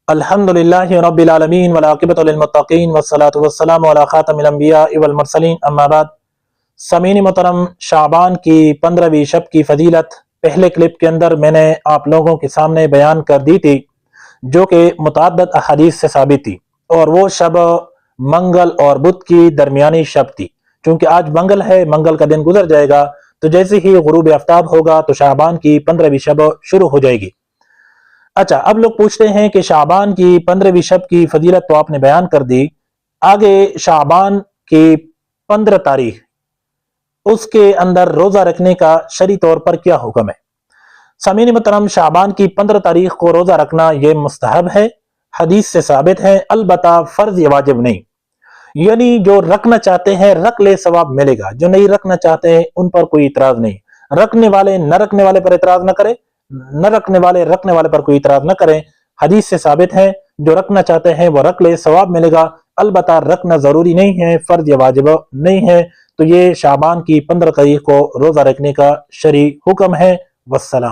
अल्हम्दुलिल्लाहि रब्बिल आलमीन वल आक़िबतु लिल मुत्तक़ीन वस्सलातु वस्सलामु अला ख़ातमिल अंबिया वल मुरसलीन अम्मा बाद। सामीन मोहतरम, शाबान की 15वीं शब की फजीलत पहले क्लिप के अंदर मैंने आप लोगों के सामने बयान कर दी थी, जो कि मुतअद्दिद अहादीस से साबित थी, और वो शब मंगल और बुध की दरमियानी शब थी। चूंकि आज मंगल है, मंगल का दिन गुजर जाएगा, तो जैसे ही गुरूब आफ्ताब होगा तो शाबान की 15वीं शब शुरू हो जाएगी। अच्छा, अब लोग पूछते हैं कि शाबान की 15वीं शब की फजीलत तो आपने बयान कर दी, आगे शाबान की 15 तारीख उसके अंदर रोजा रखने का शरई तौर पर क्या हुक्म है। सामीन मोहतरम, शाबान की 15 तारीख को रोजा रखना यह मुस्तहब है, हदीस से साबित है, अलबत्ता फर्ज या वाजिब नहीं। यानी जो रखना चाहते हैं रख ले, सवाब मिलेगा, जो नहीं रखना चाहते हैं उन पर कोई इतराज नहीं। रखने वाले न रखने वाले पर इतराज न करें, न रखने वाले रखने वाले पर कोई इतराज न करें। हदीस से साबित है, जो रखना चाहते हैं वो रख ले, सवाब मिलेगा, अलबत्ता रखना जरूरी नहीं है, फर्ज या वाजिब नहीं है। तो ये शाबान की 15 तारीख को रोजा रखने का शरई हुक्म है। वस्सलाम।